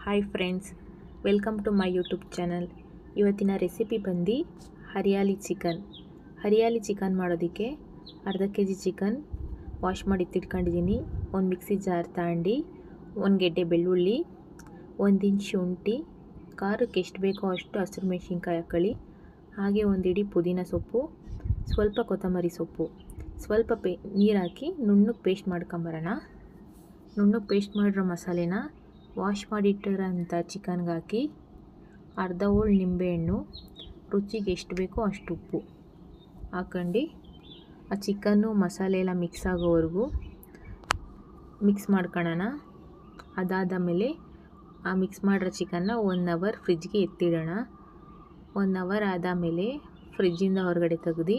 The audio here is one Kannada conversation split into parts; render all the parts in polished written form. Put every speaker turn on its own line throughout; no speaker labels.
Hi friends, welcome to my YouTube channel. ಇವತ್ತಿನ ರೆಸಿಪಿ ಬಂದು ಹರಿಯಾಲಿ ಚಿಕನ್ ಮಾಡೋದಕ್ಕೆ ಅರ್ಧ ಕೆಜಿ ಚಿಕನ್ ವಾಶ್ ಮಾಡಿ ಎತ್ತಿಟ್ಕೊಂಡಿದ್ದೀನಿ. ಒಂದು ಮಿಕ್ಸಿ ಜಾರ್ ತಗೊಂಡು 1 ಗೆಡ್ಡೆ ಬೆಳ್ಳುಳ್ಳಿ, 1 ಇಂಚ್ ಶುಂಠಿ, ಖಾರಕ್ಕೆ ಎಷ್ಟು ಬೇಕೋ ಅಷ್ಟು ಹಸಿರು ಮೆಣಸಿನ್ಕಾಯಿ ಹಾಕೊಳ್ಳಿ. ಹಾಗೆ 1 ಹಿಡಿ ಪುದೀನ ಸೊಪ್ಪು, ಸ್ವಲ್ಪ ಕೊತ್ತಂಬರಿ ಸೊಪ್ಪು, ಸ್ವಲ್ಪ ನೀರು ಹಾಕಿ ನುಣ್ಣಗೆ ಪೇಸ್ಟ್ ಮಾಡ್ಕೊಂಬರೋಣ. ನುಣ್ಣಗೆ ಪೇಸ್ಟ್ ಮಾಡಿರೋ ಮಸಾಲೆನ ವಾಶ್ ಮಾಡಿಟ್ಟಿರೋಂಥ ಚಿಕನ್ಗೆ ಹಾಕಿ ಅರ್ಧ ಹೋಳು ನಿಂಬೆಹಣ್ಣು, ರುಚಿಗೆ ಎಷ್ಟು ಬೇಕೋ ಅಷ್ಟು ಉಪ್ಪು ಹಾಕೊಂಡು ಆ ಚಿಕನ್ನು ಮಸಾಲೆ ಎಲ್ಲ ಮಿಕ್ಸ್ ಆಗೋವರೆಗೂ ಮಿಕ್ಸ್ ಮಾಡ್ಕೊಳ್ಳೋಣ. ಅದಾದ ಮೇಲೆ ಆ ಮಿಕ್ಸ್ ಮಾಡಿರೋ ಚಿಕನ್ನ 1 ಅವರ್ ಫ್ರಿಜ್ಗೆ ಎತ್ತಿಡೋಣ. 1 ಅವರ್ ಆದಮೇಲೆ ಫ್ರಿಜ್ಜಿಂದ ಹೊರಗಡೆ ತೆಗೆದು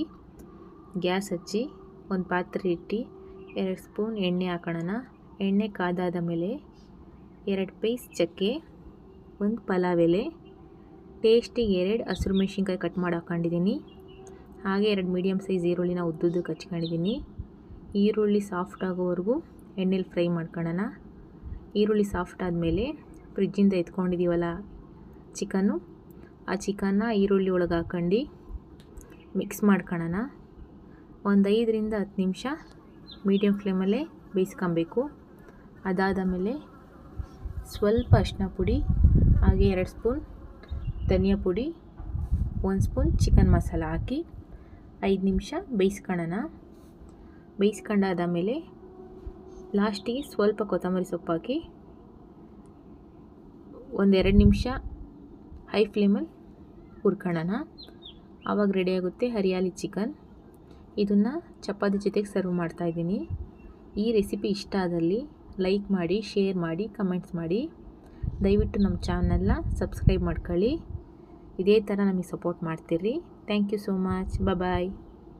ಗ್ಯಾಸ್ ಹಚ್ಚಿ ಒಂದು ಪಾತ್ರೆ ಇಟ್ಟು 2 ಸ್ಪೂನ್ ಎಣ್ಣೆ ಹಾಕೋಣ. ಎಣ್ಣೆ ಕಾದಾದ ಮೇಲೆ 2 ಪೀಸ್ ಚಕ್ಕೆ, 1 ಪಲಾವ್ ಎಲೆ, ಟೇಸ್ಟಿಗೆ 2 ಹಸಿರು ಮೆಣಸಿನ್ಕಾಯಿ ಕಟ್ ಮಾಡಿ ಹಾಕ್ಕೊಂಡಿದ್ದೀನಿ. ಹಾಗೆ 2 ಮೀಡಿಯಮ್ ಸೈಜ್ ಈರುಳ್ಳಿನ ಉದ್ದುದ್ದಕ್ಕೆ ಹಚ್ಕೊಂಡಿದ್ದೀನಿ. ಈರುಳ್ಳಿ ಸಾಫ್ಟ್ ಆಗೋವರೆಗೂ ಎಣ್ಣೆಲಿ ಫ್ರೈ ಮಾಡ್ಕೊಳ್ಳೋಣ. ಈರುಳ್ಳಿ ಸಾಫ್ಟ್ ಆದಮೇಲೆ ಫ್ರಿಜ್ಜಿಂದ ಎತ್ಕೊಂಡಿದ್ದೀವಲ್ಲ ಚಿಕನ್ನು, ಆ ಚಿಕನ್ನ ಈರುಳ್ಳಿ ಒಳಗೆ ಹಾಕ್ಕೊಂಡು ಮಿಕ್ಸ್ ಮಾಡ್ಕೊಳ್ಳೋಣ. ಒಂದು 5 ರಿಂದ 10 ನಿಮಿಷ ಮೀಡಿಯಮ್ ಫ್ಲೇಮಲ್ಲೇ ಬೇಯಿಸ್ಕೊಬೇಕು. ಅದಾದ ಮೇಲೆ ಸ್ವಲ್ಪ ಅರಿಶಿನ ಪುಡಿ, ಹಾಗೆ 2 ಸ್ಪೂನ್ ಧನಿಯಾ ಪುಡಿ, 1 ಸ್ಪೂನ್ ಚಿಕನ್ ಮಸಾಲ ಹಾಕಿ 5 ನಿಮಿಷ ಬೇಯಿಸ್ಕೊಳ್ಳೋಣ. ಬೇಯಿಸ್ಕೊಂಡಾದ ಮೇಲೆ ಲಾಸ್ಟಿಗೆ ಸ್ವಲ್ಪ ಕೊತ್ತಂಬರಿ ಸೊಪ್ಪು ಹಾಕಿ 1-2 ನಿಮಿಷ ಹೈ ಫ್ಲೇಮಲ್ಲಿ ಹುರ್ಕೊಳ್ಳೋಣ. ಆವಾಗ ರೆಡಿಯಾಗುತ್ತೆ ಹರಿಯಾಲಿ ಚಿಕನ್. ಇದನ್ನು ಚಪಾತಿ ಜೊತೆಗೆ ಸರ್ವ್ ಮಾಡ್ತಾಯಿದ್ದೀನಿ. ಈ ರೆಸಿಪಿ ಇಷ್ಟ ಆದಲ್ಲಿ ಲೈಕ್ ಮಾಡಿ, ಶೇರ್ ಮಾಡಿ, ಕಮೆಂಟ್ಸ್ ಮಾಡಿ. ದಯವಿಟ್ಟು ನಮ್ಮ ಚಾನಲ್ನ ಸಬ್ಸ್ಕ್ರೈಬ್ ಮಾಡ್ಕೊಳ್ಳಿ. ಇದೇ ಥರ ನಮಗೆ ಸಪೋರ್ಟ್ ಮಾಡ್ತೀರಿ. Thank you so much. Bye.